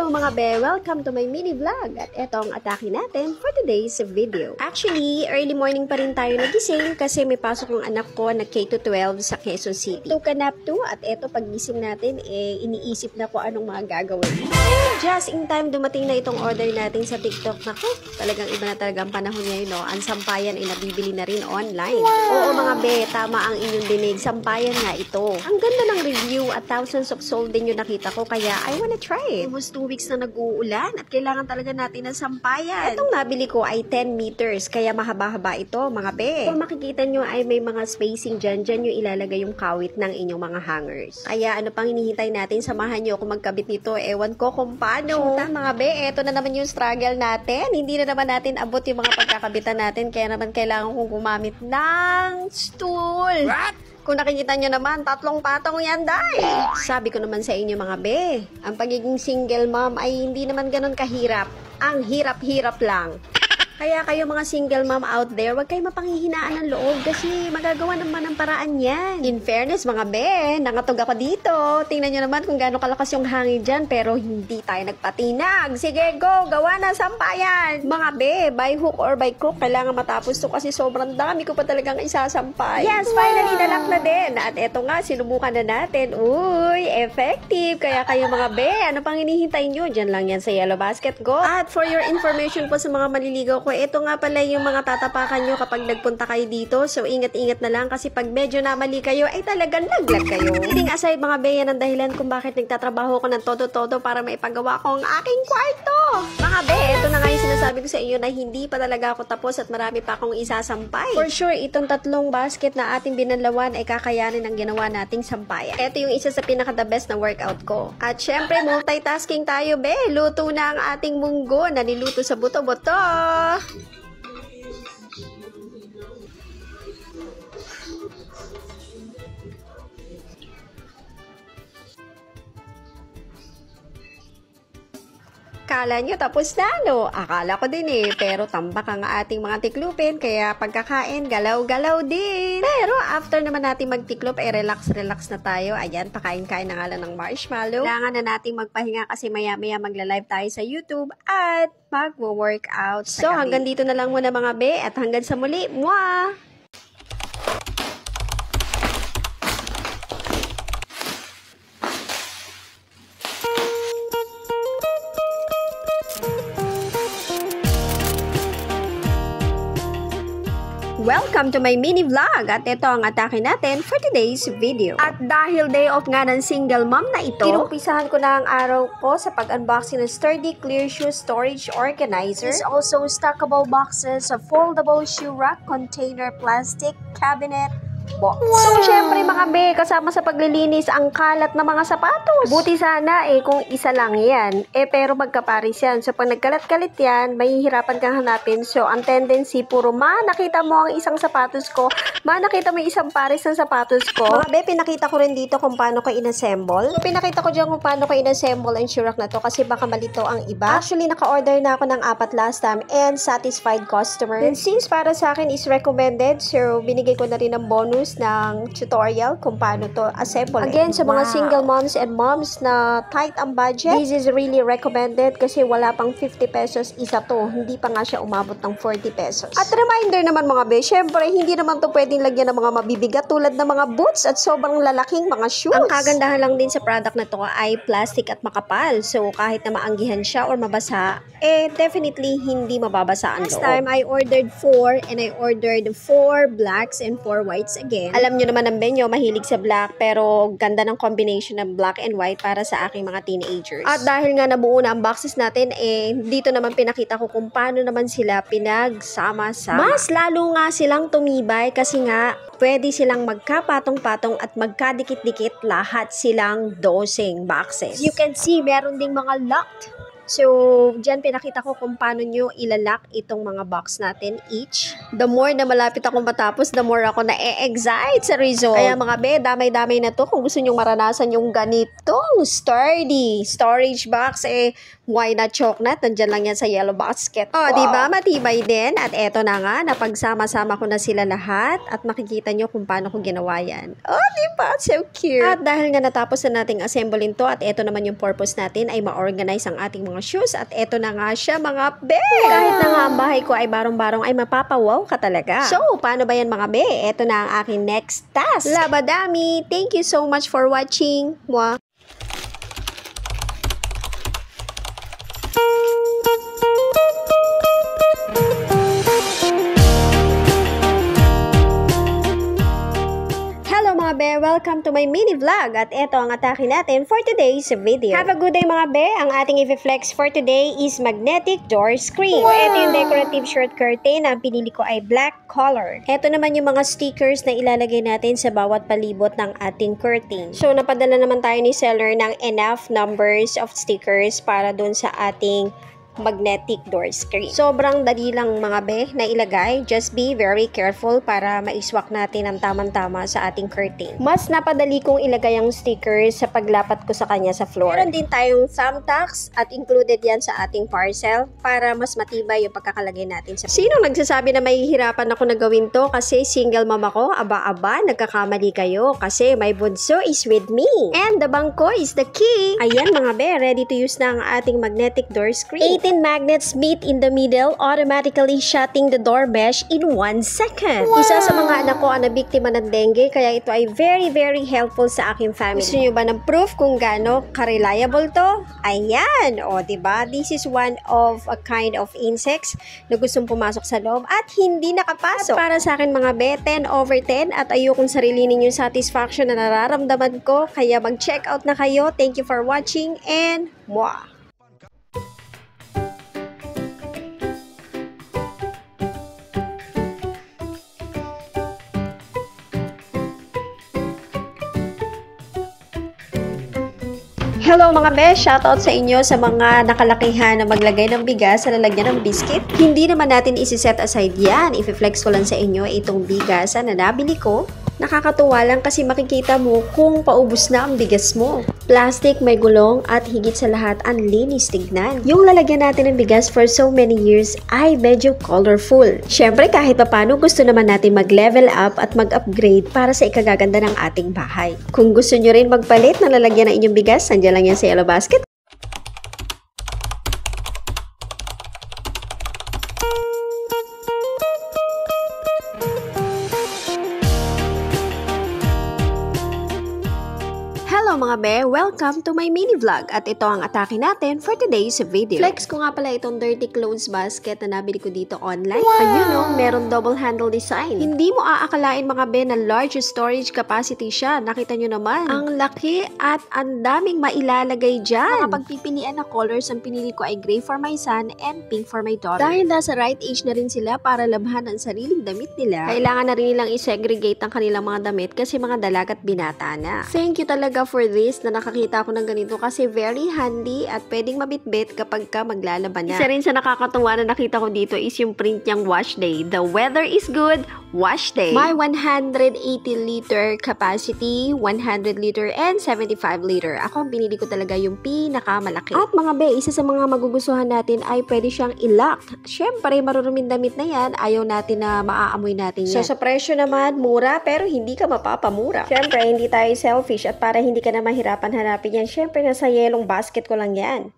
Hello mga be! Welcome to my mini vlog at eto ang atake natin for today's video. Actually, early morning pa rin tayo nagising kasi may pasok ng anak ko na K-12 sa Quezon City. Took a nap too at eto pagising natin iniisip na ko anong mga gagawin. Just in time dumating na itong order natin sa TikTok. Naku, talagang iba na talagang panahon ngayon, no? Ang sampayan ay nabibili na rin online. Oo mga be, tama ang inyong dinig. Sampayan nga ito. Ang ganda ng review at thousands of sold din yung nakita ko kaya I wanna try it. Almost 2 weeks na nag-uulan at kailangan talaga natin ng sampayan. Itong nabili ko ay 10 meters kaya mahaba-haba ito mga be. Kung makikita nyo ay may mga spacing dyan yung ilalagay yung kawit ng inyong mga hangers. Kaya ano pang hinihintay natin, samahan nyo ako magkabit nito. Ewan ko kung paano. Shoot, mga be, eto na naman yung struggle natin. Hindi na naman natin abot yung mga pagkakabitan natin kaya naman kailangan kong gumamit ng stool. What? Kung nakikita nyo naman, 3 patong yan, day. Sabi ko naman sa inyo mga be, ang pagiging single mom ay hindi naman ganun kahirap. Ang hirap-hirap lang. Kaya kayo mga single mom out there, huwag kayo mapanghihinaan ng loob kasi magagawa naman ng paraan yan. In fairness mga be, nangatog ako dito. Tingnan nyo naman kung gaano kalakas yung hangin dyan pero hindi tayo nagpatinag. Sige go, gawa na sampayan. Mga be, by hook or by crook, kailangan matapos to kasi sobrang dami ko pa talagang isasampay. Yes, finally nalak na din. At eto nga, sinubukan na natin. Uy, effective. Kaya kayo mga be, ano pang hinihintay nyo? Dyan lang yan sa yellow basket go. At for your information po sa mga maliligaw ko, ito nga pala yung mga tatapakan nyo kapag nagpunta kayo dito. So, ingat-ingat na lang kasi pag medyo namali kayo, ay talagang laglag kayo. Leading aside mga beya ng dahilan kung bakit nagtatrabaho ko ng todo-todo para maipagawa ko ang aking kwarto. Mga be, ito na nga yung sinasabi ko sa inyo na hindi pa talaga ako tapos at marami pa akong isasampay. For sure, itong 3 basket na ating binanlawan ay kakayanin ang ginawa nating sampayan. Ito yung isa sa pinaka-the best na workout ko. At syempre, multitasking tayo be. Luto na ang ating munggo na niluto sa buto-buto. Kala nyo tapos na, no? Akala ko din pero tambak ang ating mga tiklupin, kaya pagkakain, galaw-galaw din. Pero after naman natin magtiklop, relax-relax na tayo. Ayan, pakain-kain na nga lang ng marshmallow. Kailangan na natin magpahinga kasi maya-maya magla-live tayo sa YouTube at mag-workout. So, hanggang dito na lang muna mga be at hanggang sa muli. Mwah! Welcome to my mini vlog at ito ang atake natin for today's video. At dahil day off nga ng single mom na ito, inumpisahan ko na ang araw ko sa pag-unboxing ng sturdy clear shoe storage organizer. There's also stackable boxes of foldable shoe rack, container, plastic, cabinet, box. Wow! So, syempre mga be, kasama sa paglilinis ang kalat na mga sapatos. Buti sana kung isa lang yan. Pero magkaparis yan. So, pag nagkalat-kalit yan, mahihirapan kang hanapin. So, ang tendency, puro nakita mo ang isang sapatos ko, nakita mo yung isang pares ng sapatos ko. Mga be, pinakita ko rin dito kung paano ko inassemble. So, pinakita ko dyan kung paano ko inassemble ang shoe rack na to kasi baka malito ang iba. Actually, naka-order na ako ng 4 last time and satisfied customer. And since para sa akin is recommended, so, binigay ko na rin ng bonus ng tutorial kung paano to assemble. Again, sa mga single moms and moms na tight ang budget, this is really recommended kasi wala pang 50 pesos isa to. Hindi pa nga siya umabot ng 40 pesos. At reminder naman mga be, syempre hindi naman to pwedeng lagyan ng mga mabibigat tulad ng mga boots at sobrang lalaking mga shoes. Ang kagandahan lang din sa product na to ay plastic at makapal. So kahit na maanggihan siya or mabasa, definitely hindi mababasa ang loob. Last time I ordered 4 and I ordered 4 blacks and 4 whites again. Alam nyo naman ang Benyo, mahilig sa black pero ganda ng combination ng black and white para sa aking mga teenagers. At dahil nga nabuo na ang boxes natin, dito naman pinakita ko kung paano naman sila pinagsama-sama. Mas lalo nga silang tumibay kasi nga pwede silang magkapatong-patong at magkadikit-dikit lahat silang dosing boxes. You can see, meron ding mga locked. So, dyan pinakita ko kung paano nyo ilalak itong mga box natin each. The more na malapit ako matapos, the more ako na-excite sa result. Kaya mga be, damay-damay na to. Kung gusto nyo maranasan yung ganitong sturdy storage box, Why not chocolate? Nandyan lang yan sa yellow basket. Oh, wow. Diba? Matibay din. At eto na nga, napagsama-sama ko na sila lahat at makikita nyo kung paano ko ginawa yan. Oh, diba? So cute. At dahil nga natapos na nating assemblein to at eto naman yung purpose natin ay ma-organize ang ating mga shoes at eto na nga siya mga be. Kahit na nga ang bahay ko ay barong-barong ay mapapawaw ka talaga. So, paano ba yan mga be? Eto na ang aking next task. Labadami! Thank you so much for watching. Mwah! Mga be, welcome to my mini vlog at ito ang atake natin for today's video. Have a good day mga be. Ang ating i-flex for today is magnetic door screen. Wow. Ito yung decorative short curtain na ang pinili ko ay black color. Ito naman yung mga stickers na ilalagay natin sa bawat palibot ng ating curtain. So napadala naman tayo ni seller ng enough numbers of stickers para dun sa ating magnetic door screen. Sobrang dali lang mga be na ilagay. Just be very careful para maiswak natin ang tamang-tama sa ating curtain. Mas napadali kong ilagay ang stickers sa paglapat ko sa kanya sa floor. Meron din tayong thumbtacks at included yan sa ating parcel para mas matibay yung pagkakalagay natin sa. Sino nagsasabi na mahihirapan ako na gawin to kasi single mom ako? Aba-aba, nagkakamali kayo kasi my bunso is with me. And the bangko is the key. Ayan mga be, ready to use na ang ating magnetic door screen. 18 magnets meet in the middle, automatically shutting the door mesh in 1 second. Wow. Isa sa mga anak ko ang nabiktima ng dengue, kaya ito ay very helpful sa aking family. Gusto nyo ba ng proof kung gaano ka-reliable to? Ayan! O, diba? This is one of a kind of insects na gustong pumasok sa loob at hindi nakapasok. At para sa akin mga be, 10 over 10 at ayokong sarilinin yung satisfaction na nararamdaman ko, kaya mag-check out na kayo. Thank you for watching and mwah! Hello mga besh! Shoutout sa inyo sa mga nakalakihan na maglagay ng bigas sa lalagyan ng biscuit. Hindi naman natin isi-set aside yan. I-flex ko lang sa inyo itong bigas na nabili ko. Nakakatuwa lang kasi makikita mo kung paubos na ang bigas mo. Plastic, may gulong at higit sa lahat ang linis tignan. Yung lalagyan natin ng bigas for so many years ay medyo colorful. Syempre kahit paano gusto naman natin mag-level up at mag-upgrade para sa ikagaganda ng ating bahay. Kung gusto nyo rin magpalit ng lalagyan ng inyong bigas, nandiyan lang yan sa yellow basket. Hello mga be! Welcome to my mini vlog at ito ang atake natin for today's video. Flex ko nga pala itong dirty clothes basket na nabili ko dito online. Wow! Ayun o, meron double handle design. Hindi mo aakalain mga be na large storage capacity siya. Nakita nyo naman. Ang laki at ang daming mailalagay dyan. Mga pagpipilian na colors ang pinili ko ay gray for my son and pink for my daughter. Dahil nasa right age na rin sila para labhan ang sariling damit nila, kailangan na rin nilang i-segregate ang kanilang mga damit kasi mga dalaga at binata na. Thank you talaga for this na nakakita ako ng ganito kasi very handy at pwedeng mabitbit kapag ka maglalaban na. Isa rin sa nakakatuwa na nakita ko dito is yung print niyang wash day. The weather is good, wash day. My 180 liter capacity, 100 liter and 75 liter. Ako ang binili ko talaga yung pinakamalaki. At mga be, isa sa mga magugustuhan natin ay pwede siyang i-lock. Syempre, maruruming damit na yan, ayaw natin na maaamoy natin yan. So sa presyo naman, mura pero hindi ka mapapamura. Syempre, hindi tayo selfish at para hindi ka na mahirapan hanapin yan, syempre nasa yelong basket ko lang yan.